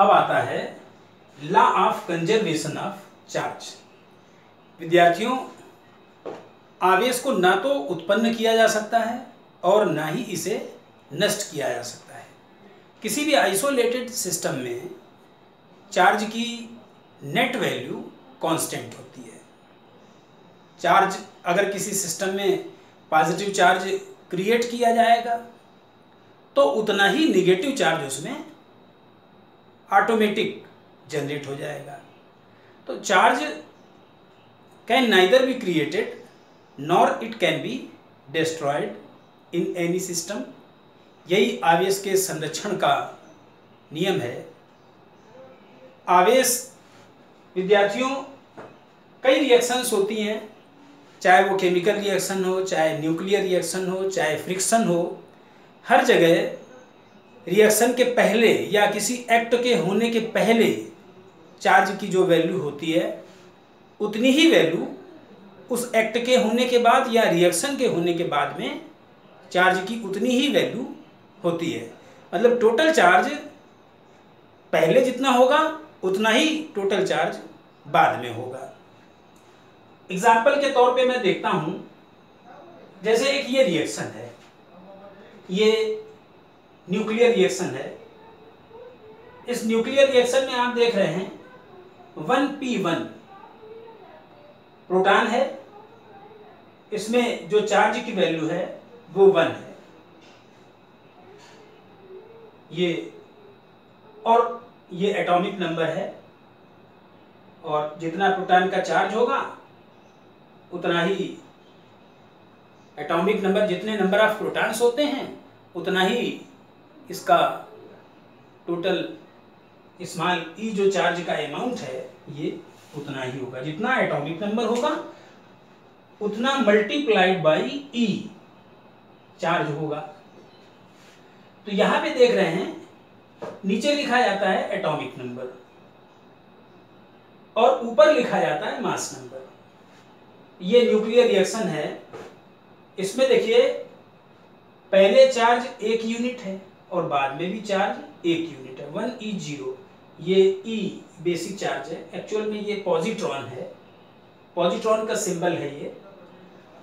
अब आता है law of conservation of charge. विद्यार्थियों, आवेश को ना तो उत्पन्न किया जा सकता है और ना ही इसे नष्ट किया जा सकता है। किसी भी आइसोलेटेड सिस्टम में चार्ज की नेट वैल्यू कांस्टेंट होती है। चार्ज अगर किसी सिस्टम में पॉजिटिव चार्ज क्रिएट किया जाएगा तो उतना ही निगेटिव चार्ज उसमें ऑटोमेटिक जनरेट हो जाएगा। तो charge can neither be created nor it can be destroyed in any system. यही आवेश के संरक्षण का नियम है। आवेश विद्यार्थियों कई रिएक्शंस होती हैं, चाहे वो केमिकल रिएक्शन हो, चाहे न्यूक्लियर रिएक्शन हो, चाहे फ्रिक्शन हो। हर जगह रिएक्शन के पहले या किसी एक्ट के होने के पहले चार्ज की जो वैल्यू होती है उतनी ही वैल्यू उस एक्ट के होने के बाद या रिएक्शन के होने के बाद में चार्ज की उतनी ही वैल्यू होती है। मतलब टोटल चार्ज पहले जितना होगा उतना ही टोटल चार्ज बाद में होगा। एग्जाम्पल के तौर पे मैं देखता हूं, जैसे एक ये रिएक्शन है, ये न्यूक्लियर रिएक्शन है। इस न्यूक्लियर रिएक्शन में आप देख रहे हैं 1p1 प्रोटॉन है, इसमें जो चार्ज की वैल्यू है वो 1 है। ये एटॉमिक नंबर है और जितना प्रोटॉन का चार्ज होगा उतना ही एटॉमिक नंबर, जितने नंबर ऑफ प्रोटॉन्स होते हैं उतना ही इसका टोटल स्मॉल ई जो चार्ज का अमाउंट है ये उतना ही होगा। जितना एटॉमिक नंबर होगा उतना मल्टीप्लाइड बाई ई चार्ज होगा। तो यहां पे देख रहे हैं नीचे लिखा जाता है एटॉमिक नंबर और ऊपर लिखा जाता है मास नंबर। ये न्यूक्लियर रिएक्शन है, इसमें देखिए पहले चार्ज 1 यूनिट है और बाद में भी चार्ज 1 यूनिट है। 1e0 ये E बेसिक चार्ज है, एक्चुअल में ये पॉजिट्रॉन है, पॉजिट्रॉन का सिंबल है ये।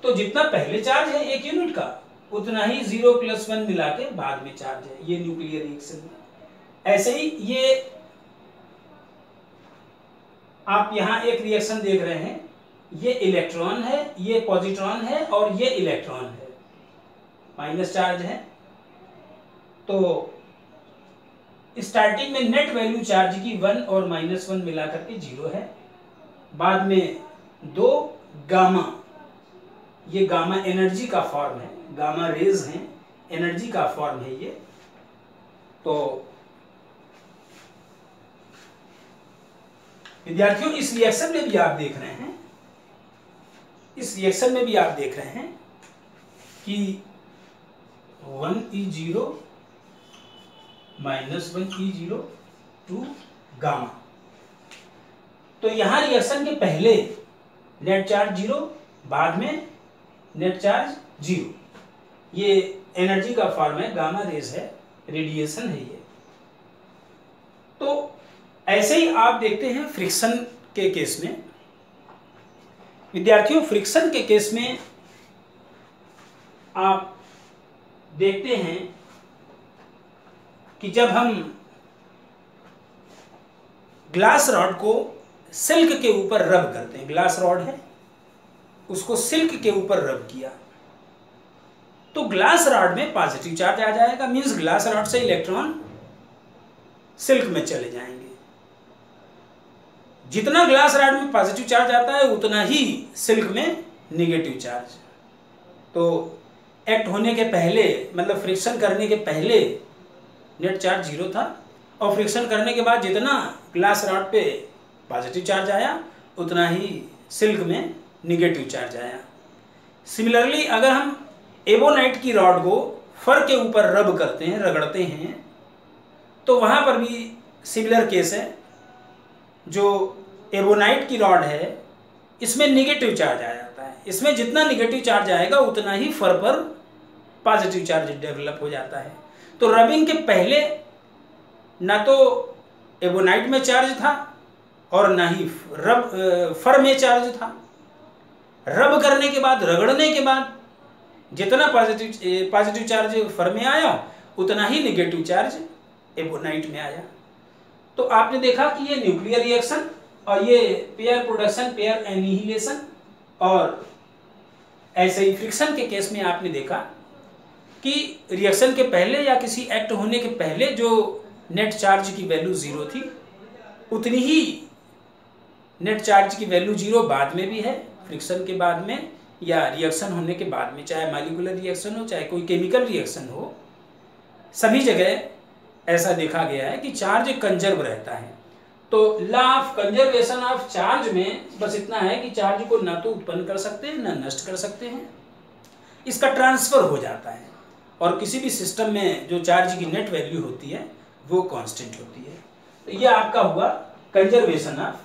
तो जितना पहले चार्ज है 1 यूनिट का उतना ही 0 + 1 मिला के बाद में चार्ज है। ये न्यूक्लियर रिएक्शन है। ऐसे ही ये आप यहां एक रिएक्शन देख रहे हैं, ये इलेक्ट्रॉन है, ये पॉजिट्रॉन है और ये इलेक्ट्रॉन है, माइनस चार्ज है। तो स्टार्टिंग में नेट वैल्यू चार्ज की 1 और -1 मिला करके 0 है। बाद में 2 गामा, ये गामा एनर्जी का फॉर्म है, गामा रेज हैं, एनर्जी का फॉर्म है ये। तो विद्यार्थियों इस रिएक्शन में भी आप देख रहे हैं, इस रिएक्शन में भी आप देख रहे हैं कि 1e0 -1e0 टू गामा। तो यहां रिएक्शन के पहले नेट चार्ज 0, बाद में नेट चार्ज 0। ये एनर्जी का फॉर्म है, गामा रेज है, रेडिएशन है ये। तो ऐसे ही आप देखते हैं फ्रिक्शन के केस में। विद्यार्थियों फ्रिक्शन के केस में आप देखते हैं कि जब हम ग्लास रॉड को सिल्क के ऊपर रब करते हैं, ग्लास रॉड है उसको सिल्क के ऊपर रब किया तो ग्लास रॉड में पॉजिटिव चार्ज आ जाएगा, मींस ग्लास रॉड से इलेक्ट्रॉन सिल्क में चले जाएंगे। जितना ग्लास रॉड में पॉजिटिव चार्ज आता है उतना ही सिल्क में नेगेटिव चार्ज। तो एक्ट होने के पहले, मतलब फ्रिक्शन करने के पहले नेट चार्ज 0 था और फ्रिक्शन करने के बाद जितना ग्लास रॉड पे पॉजिटिव चार्ज आया उतना ही सिल्क में नेगेटिव चार्ज आया। सिमिलरली अगर हम एबोनाइट की रॉड को फर के ऊपर रब करते हैं, रगड़ते हैं, तो वहां पर भी सिमिलर केस है। जो एबोनाइट की रॉड है इसमें नेगेटिव चार्ज आ जाता है, इसमें जितना नेगेटिव चार्ज आएगा उतना ही फर पर पॉजिटिव चार्ज डेवलप हो जाता है। तो रबिंग के पहले ना तो एबोनाइट में चार्ज था और ना ही फर में चार्ज था। रब करने के बाद, रगड़ने के बाद जितना पॉजिटिव चार्ज फर में आया उतना ही नेगेटिव चार्ज एबोनाइट में आया। तो आपने देखा कि ये न्यूक्लियर रिएक्शन और ये पेयर प्रोडक्शन, पेयर एनिहिलेशन, और ऐसे ही फ्रिक्शन के केस में आपने देखा कि रिएक्शन के पहले या किसी एक्ट होने के पहले जो नेट चार्ज की वैल्यू 0 थी उतनी ही नेट चार्ज की वैल्यू 0 बाद में भी है, फ्रिक्शन के बाद में या रिएक्शन होने के बाद में, चाहे मॉलिक्यूलर रिएक्शन हो चाहे कोई केमिकल रिएक्शन हो, सभी जगह ऐसा देखा गया है कि चार्ज कंजर्व रहता है। तो law of conservation of charge में बस इतना है कि चार्ज को ना तो उत्पन्न कर सकते हैं ना नष्ट कर सकते हैं, इसका ट्रांसफर हो जाता है, और किसी भी सिस्टम में जो चार्ज की नेट वैल्यू होती है वो कांस्टेंट होती है। तो यह आपका हुआ कंजर्वेशन ऑफ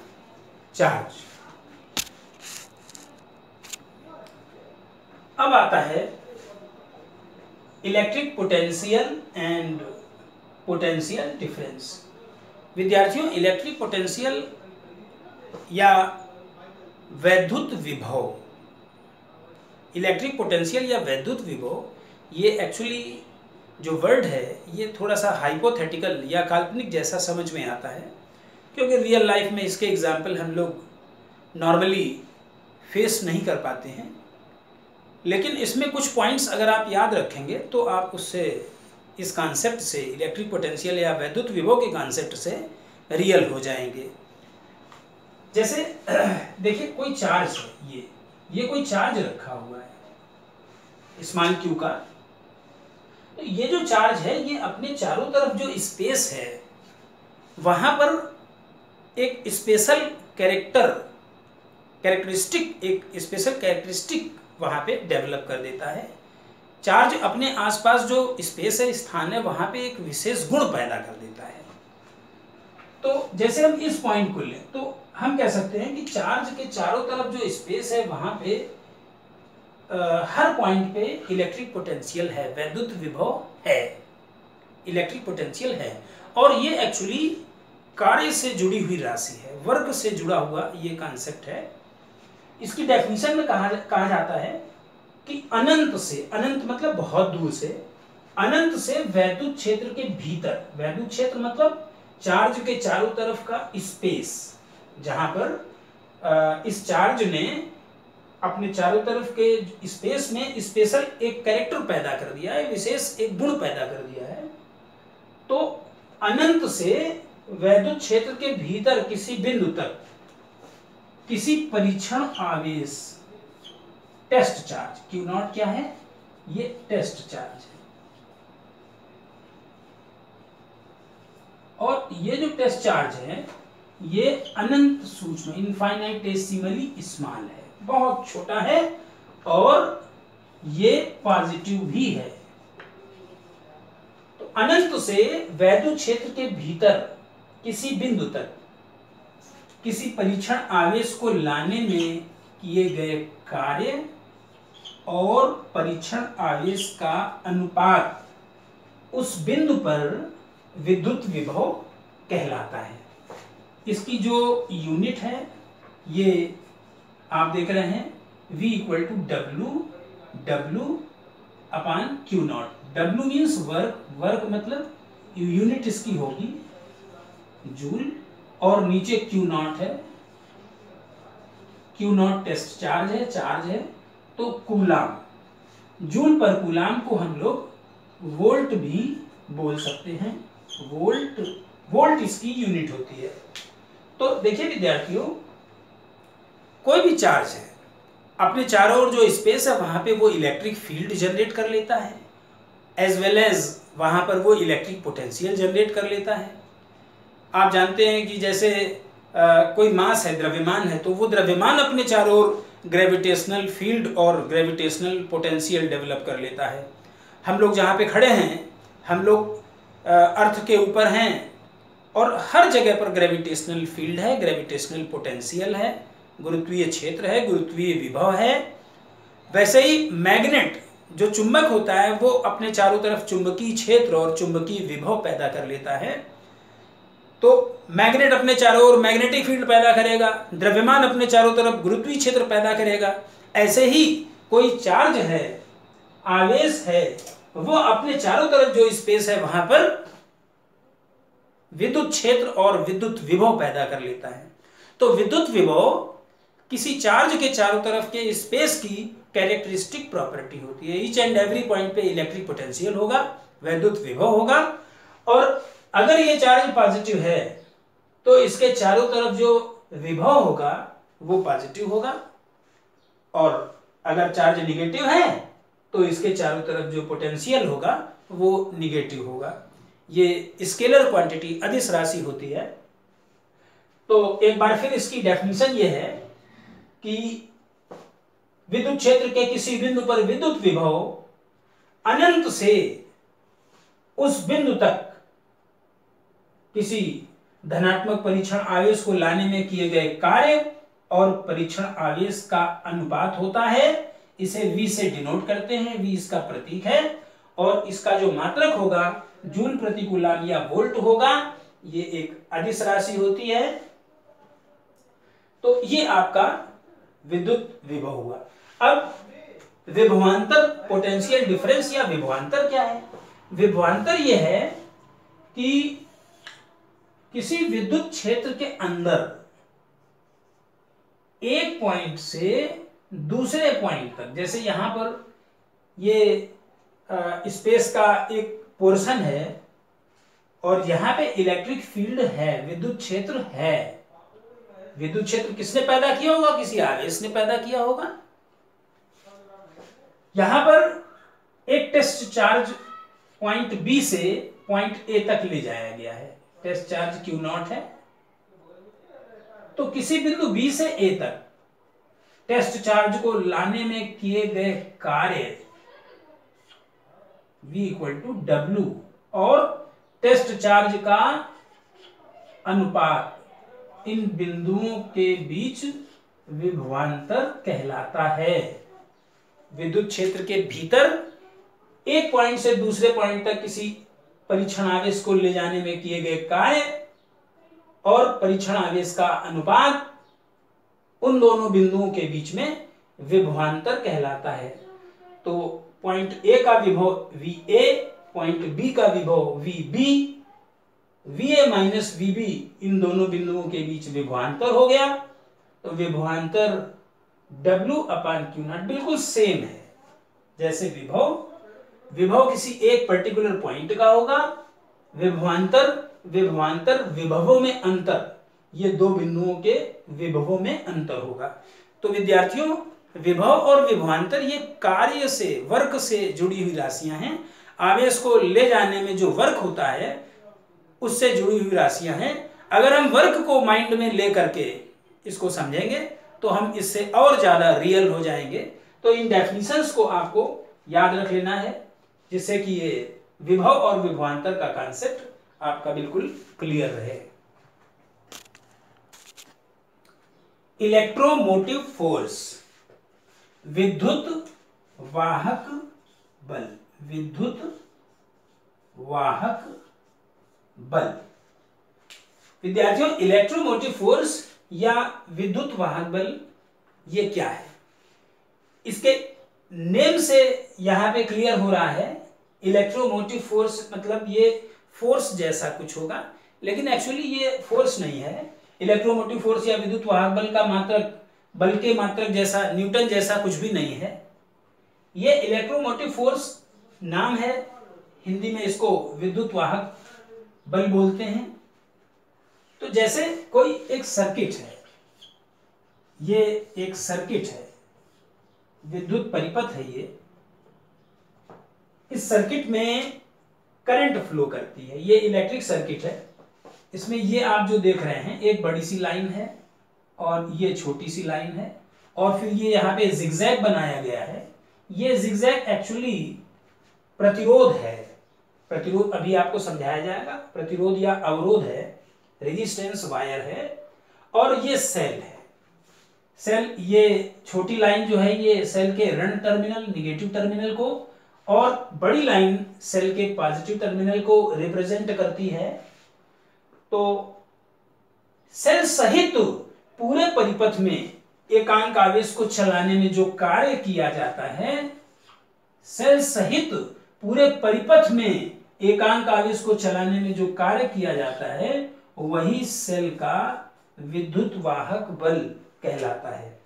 चार्ज। अब आता है electric potential and potential difference. विद्यार्थियों, इलेक्ट्रिक पोटेंशियल या वैद्युत विभव, इलेक्ट्रिक पोटेंशियल या वैद्युत विभव, ये एक्चुअली जो वर्ड है ये थोड़ा सा हाइपोथेटिकल या काल्पनिक जैसा समझ में आता है, क्योंकि रियल लाइफ में इसके एग्जाम्पल हम लोग नॉर्मली फेस नहीं कर पाते हैं। लेकिन इसमें कुछ पॉइंट्स अगर आप याद रखेंगे तो आप उससे, इस कॉन्सेप्ट से, इलेक्ट्रिक पोटेंशियल या वैद्युत विभव के कॉन्सेप्ट से रियल हो जाएंगे। जैसे देखिए कोई चार्ज है, ये कोई चार्ज रखा हुआ है स्मॉल q का। तो ये जो चार्ज है ये अपने चारों तरफ जो स्पेस है वहां पर एक स्पेशल कैरेक्टरिस्टिक वहां पे डेवलप कर देता है। चार्ज अपने आसपास जो स्पेस है, स्थान है, वहां पे एक विशेष गुण पैदा कर देता है। तो जैसे हम इस पॉइंट को लें तो हम कह सकते हैं कि चार्ज के चारों तरफ जो स्पेस है वहां पे हर पॉइंट पे इलेक्ट्रिक पोटेंशियल है, वैद्युत विभव है, इलेक्ट्रिक पोटेंशियल है। और ये एक्चुअली कार्य से जुड़ी हुई राशि है, वर्क से जुड़ा हुआ ये कॉन्सेप्ट है। इसकी डेफिनेशन में कहा जाता है कि अनंत से, अनंत मतलब बहुत दूर से, अनंत से वैद्युत क्षेत्र के भीतर, वैद्युत क्षेत्र मतलब चार्ज के चारों तरफ का स्पेस, जहां पर इस चार्ज ने अपने चारों तरफ के स्पेस में स्पेशल एक कैरेक्टर पैदा कर दिया है, विशेष एक गुण पैदा कर दिया है। तो अनंत से वैद्युत क्षेत्र के भीतर किसी बिंदु तक किसी परीक्षण आवेश, टेस्ट चार्ज, Q नॉट क्या है, ये टेस्ट चार्ज है। और ये जो टेस्ट चार्ज है ये अनंत सूक्ष्म, इनफाइनाइटेसिमली स्मॉल है, बहुत छोटा है, और ये पॉजिटिव भी है। तो अनंत से वैद्युत क्षेत्र के भीतर किसी बिंदु तक किसी परीक्षण आवेश को लाने में किए गए कार्य और परीक्षण आवेश का अनुपात उस बिंदु पर विद्युत विभव कहलाता है। इसकी जो यूनिट है ये आप देख रहे हैं V equal to W upon Q naught. W means work, work मतलब यूनिट इसकी होगी जूल, और नीचे Q नॉट है, Q नॉट टेस्ट चार्ज है, चार्ज है। तो कूलाम, जूल पर कूलाम को हम लोग वोल्ट भी बोल सकते हैं, वोल्ट इसकी यूनिट होती है। तो देखिए विद्यार्थियों, कोई भी चार्ज है अपने चारों ओर जो स्पेस है वहां पे वो इलेक्ट्रिक फील्ड जनरेट कर लेता है, एज वेल एज वहां पर वो इलेक्ट्रिक पोटेंशियल जनरेट कर लेता है। आप जानते हैं कि जैसे कोई मास है, द्रव्यमान है, तो वो द्रव्यमान अपने चारों ओर ग्रेविटेशनल फील्ड और ग्रेविटेशनल पोटेंशियल डेवलप कर लेता है। हम लोग जहाँ पे खड़े हैं, हम लोग अर्थ के ऊपर हैं, और हर जगह पर ग्रेविटेशनल फील्ड है, ग्रेविटेशनल पोटेंशियल है, गुरुत्वीय क्षेत्र है, गुरुत्वीय विभव है। वैसे ही मैग्नेट जो चुंबक होता है वो अपने चारों तरफ चुंबकीय क्षेत्र और चुंबकीय विभव पैदा कर लेता है। तो मैग्नेट अपने चारों ओर मैग्नेटिक फील्ड पैदा करेगा, द्रव्यमान अपने चारों तरफ गुरुत्वीय क्षेत्र पैदा करेगा। ऐसे ही कोई चार्ज है, आवेश है, वो अपने चारों तरफ जो स्पेस है वहां पर विद्युत क्षेत्र और विद्युत विभव पैदा कर लेता है। तो विद्युत विभव किसी चार्ज के चारों तरफ के स्पेस की कैरेक्टरिस्टिक प्रॉपर्टी होती है। ईच एंड एवरी पॉइंट पे इलेक्ट्रिक पोटेंशियल होगा, विद्युत विभव होगा, और अगर ये चार्ज पॉजिटिव है तो इसके चारों तरफ जो विभव होगा वो पॉजिटिव होगा, और अगर चार्ज निगेटिव है तो इसके चारों तरफ जो पोटेंशियल होगा वो निगेटिव होगा। ये स्केलर क्वांटिटी अदिश राशि होती है। तो एक बार फिर इसकी डेफिनेशन ये है कि विद्युत क्षेत्र के किसी बिंदु पर विद्युत विभव अनंत से उस बिंदु तक किसी धनात्मक परीक्षण आवेश को लाने में किए गए कार्य और परीक्षण आवेश का अनुपात होता है। इसे V से डिनोट करते हैं, V इसका प्रतीक है, और इसका जो मात्रक होगा जूल प्रति कूलम या वोल्ट होगा। ये एक अदिश राशि होती है। तो ये आपका विद्युत विभव हुआ। अब विभवांतर पोटेंशियल डिफरेंस या विभवांतर क्या है? विभवांतर यह है कि किसी विद्युत क्षेत्र के अंदर एक पॉइंट से दूसरे पॉइंट तक, जैसे यहां पर ये स्पेस का एक पोर्शन है और यहां पे इलेक्ट्रिक फील्ड है, विद्युत क्षेत्र है। विद्युत क्षेत्र किसने पैदा किया होगा? किसी आवेश ने पैदा किया होगा। यहां पर एक टेस्ट चार्ज पॉइंट बी से पॉइंट ए तक ले जाया गया है, टेस्ट चार्ज Q0 है। तो किसी बिंदु बी से ए तक टेस्ट चार्ज को लाने में किए गए कार्य V = W और टेस्ट चार्ज का अनुपात इन बिंदुओं के बीच विभवांतर कहलाता है। विद्युत क्षेत्र के भीतर एक पॉइंट से दूसरे पॉइंट तक किसी परीक्षण आवेश को ले जाने में किए गए कार्य और परीक्षण आवेश का अनुपात उन दोनों बिंदुओं के बीच में विभवांतर कहलाता है। तो पॉइंट ए का विभव VA, पॉइंट बी का विभव VB, VA माइनस VB इन दोनों बिंदुओं के बीच विभवांतर हो गया। तो विभवांतर W/Q0 बिल्कुल सेम है जैसे विभव किसी एक पर्टिकुलर पॉइंट का होगा, विभवांतर विभवों में अंतर, ये दो बिंदुओं के विभवों में अंतर होगा। तो विद्यार्थियों, विभव और विभवांतर ये कार्य से, वर्क से जुड़ी हुई राशियां हैं। आवेश को ले जाने में जो वर्क होता है उससे जुड़ी हुई राशियां हैं। अगर हम वर्क को माइंड में ले करके इसको समझेंगे तो हम इससे और ज्यादा रियल हो जाएंगे। तो इन डेफिनेशंस को आपको याद रख लेना है जिससे कि ये विभव और विभवांतर का कॉन्सेप्ट आपका बिल्कुल क्लियर रहे। इलेक्ट्रोमोटिव फोर्स, विद्युत वाहक बल, विद्युत वाहक बल। विद्यार्थियों, इलेक्ट्रोमोटिव फोर्स या विद्युत वाहक बल ये क्या है? इसके नेम से यहां पे क्लियर हो रहा है। इलेक्ट्रोमोटिव फोर्स मतलब ये फोर्स जैसा कुछ होगा, लेकिन एक्चुअली ये फोर्स नहीं है। इलेक्ट्रोमोटिव फोर्स या विद्युत वाहक बल का मात्रक बल के मात्रक जैसा, न्यूटन जैसा कुछ भी नहीं है। ये इलेक्ट्रोमोटिव फोर्स नाम है, हिंदी में इसको विद्युत वाहक बल बोलते हैं। तो जैसे कोई एक सर्किट है, ये एक सर्किट है, विद्युत परिपथ है ये। इस सर्किट में करंट फ्लो करती है, ये इलेक्ट्रिक सर्किट है। इसमें ये आप जो देख रहे हैं एक बड़ी सी लाइन है और ये छोटी सी लाइन है, और फिर ये यहाँ पे जिगजैग बनाया गया है। ये जिगजैग एक्चुअली प्रतिरोध है। प्रतिरोध अभी आपको समझाया जाएगा। प्रतिरोध या अवरोध है, रेजिस्टेंस वायर है, और ये सेल है। सेल, ये छोटी लाइन जो है ये सेल के ऋण टर्मिनल, निगेटिव टर्मिनल को, और बड़ी लाइन सेल के पॉजिटिव टर्मिनल को रिप्रेजेंट करती है। तो सेल सहित पूरे परिपथ में एकांक आवेश को चलाने में जो कार्य किया जाता है, सेल सहित पूरे परिपथ में एकांक आवेश को चलाने में जो कार्य किया जाता है वही सेल का विद्युत वाहक बल कहलाता है।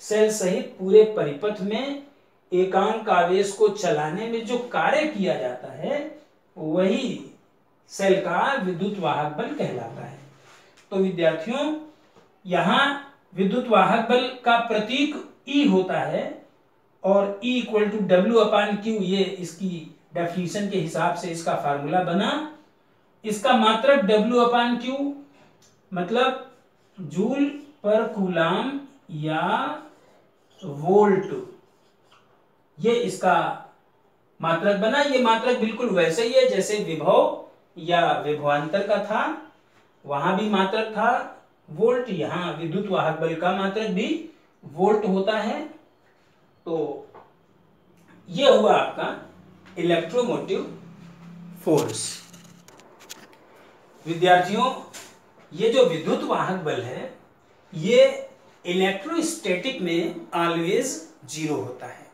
सेल सहित पूरे परिपथ में एकांक आवेश को चलाने में जो कार्य किया जाता है वही सेल का विद्युत वाहक बल कहलाता है। तो विद्यार्थियों, यहां विद्युत वाहक बल का प्रतीक E होता है और E इक्वल टू W/Q, ये इसकी डेफिनेशन के हिसाब से इसका फार्मूला बना। इसका मात्रक W/Q मतलब जूल पर कूलाम या वोल्ट, ये इसका मात्रक बना। ये मात्रक बिल्कुल वैसे ही है जैसे विभव या विभवांतर का था, वहां भी मात्रक था वोल्ट, यहां विद्युत वाहक बल का मात्रक भी वोल्ट होता है। तो ये हुआ आपका इलेक्ट्रोमोटिव फोर्स। विद्यार्थियों, ये जो विद्युत वाहक बल है ये इलेक्ट्रोस्टैटिक में ऑलवेज 0 होता है।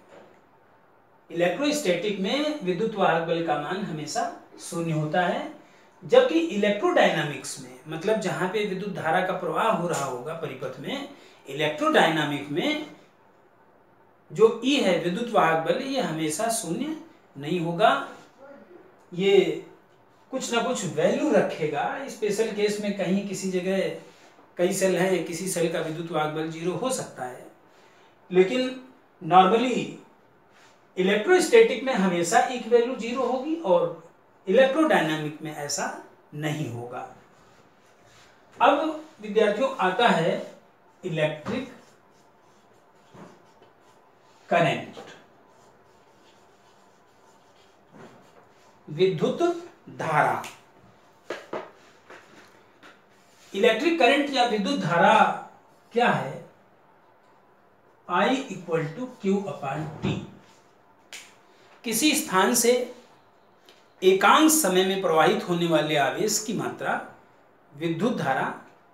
इलेक्ट्रोस्टैटिक में विद्युत वाहक बल का मान हमेशा 0 होता है, जबकि इलेक्ट्रोडायनामिक्स में, मतलब जहां पे विद्युत धारा का प्रवाह हो रहा होगा परिपथ में, इलेक्ट्रोडायनामिक में जो E है विद्युत वाहक बल, ये हमेशा 0 नहीं होगा, ये कुछ ना कुछ वैल्यू रखेगा। स्पेशल केस में कहीं किसी जगह कई सेल हैं, किसी सेल का विद्युत वाहक बल 0 हो सकता है, लेकिन नॉर्मली इलेक्ट्रोस्टैटिक में हमेशा एक वैल्यू 0 होगी और इलेक्ट्रोडायनामिक में ऐसा नहीं होगा। अब विद्यार्थियों आता है इलेक्ट्रिक करंट, विद्युत धारा। इलेक्ट्रिक करंट या विद्युत धारा क्या है? I equal to Q/T। किसी स्थान से एकांक समय में प्रवाहित होने वाले आवेश की मात्रा विद्युत धारा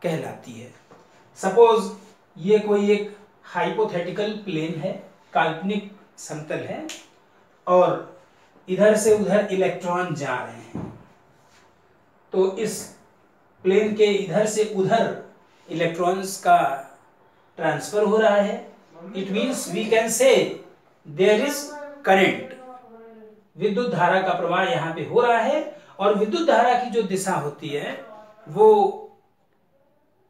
कहलाती है। सपोज ये कोई एक हाइपोथेटिकल प्लेन है, काल्पनिक समतल है, और इधर से उधर इलेक्ट्रॉन जा रहे हैं, तो इस प्लेन के इधर से उधर इलेक्ट्रॉन्स का ट्रांसफर हो रहा है। It means we can say there is current, विद्युत धारा का प्रवाह यहाँ पे हो रहा है, और विद्युत धारा की जो दिशा होती है वो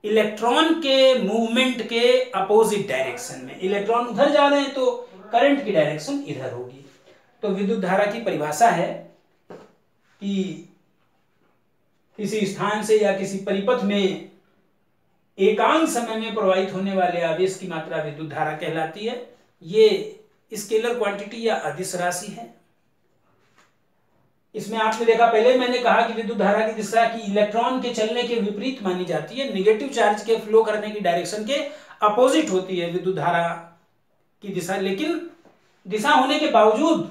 इलेक्ट्रॉन के मूवमेंट के अपोजिट डायरेक्शन में, इलेक्ट्रॉन उधर जा रहे हैं तो करंट की डायरेक्शन इधर होगी। तो विद्युत धारा की परिभाषा है कि किसी स्थान से या किसी परिपथ में एकांक समय में प्रवाहित होने वाले आवेश की मात्रा विद्युत धारा कहलाती है। ये स्केलर क्वांटिटी या अदिश राशि है। इसमें आपने देखा, पहले मैंने कहा कि विद्युत धारा की दिशा की इलेक्ट्रॉन के चलने के विपरीत मानी जाती है, नेगेटिव चार्ज के फ्लो करने की डायरेक्शन के अपोजिट होती है विद्युत धारा की दिशा, लेकिन दिशा होने के बावजूद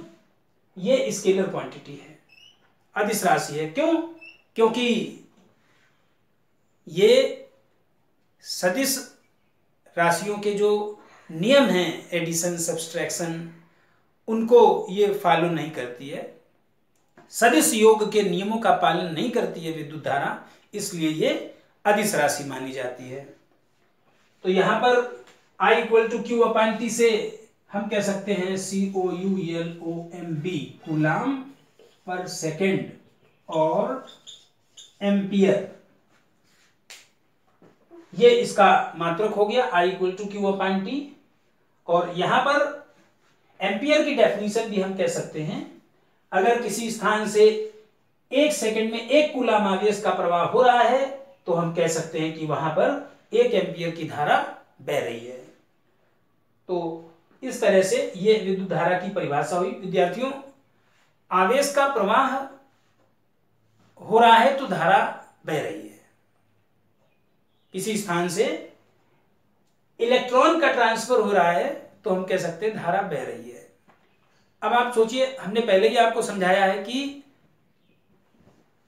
ये स्केलर क्वांटिटी है, अदिश राशि है। क्यों? क्योंकि ये सदिश राशियों के जो नियम हैं, एडिशन सब्सट्रैक्शन, उनको ये फॉलो नहीं करती है, सदिश योग के नियमों का पालन नहीं करती है विद्युत धारा, इसलिए ये अदिश राशि मानी जाती है। तो यहां पर I इक्वल टू Q/T से हम कह सकते हैं COULOMB, कूलाम पर सेकेंड, और एम्पियर, ये इसका मात्रक हो गया I इक्वल टू Q/T। और यहां पर एम्पियर की डेफिनेशन भी हम कह सकते हैं, अगर किसी स्थान से 1 सेकंड में 1 कूलाम आवेश का प्रवाह हो रहा है तो हम कह सकते हैं कि वहां पर 1 एम्पियर की धारा बह रही है। तो इस तरह से ये विद्युत धारा की परिभाषा हुई। विद्यार्थियों, आवेश का प्रवाह हो रहा है तो धारा बह रही है। किसी स्थान से इलेक्ट्रॉन का ट्रांसफर हो रहा है तो हम कह सकते हैं धारा बह रही है। अब आप सोचिए, हमने पहले ही आपको समझाया है कि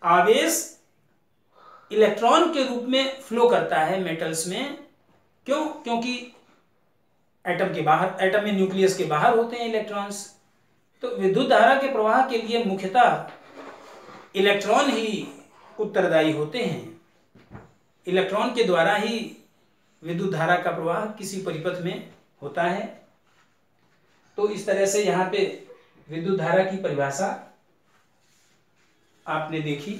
आवेश इलेक्ट्रॉन के रूप में फ्लो करता है मेटल्स में। क्यों? क्योंकि एटम के बाहर, एटम में न्यूक्लियस के बाहर होते हैं इलेक्ट्रॉन्स। तो विद्युत धारा के प्रवाह के लिए मुख्यतः इलेक्ट्रॉन ही उत्तरदायी होते हैं। इलेक्ट्रॉन के द्वारा ही विद्युत धारा का प्रवाह किसी परिपथ में होता है। तो इस तरह से यहाँ पे विद्युत धारा की परिभाषा आपने देखी।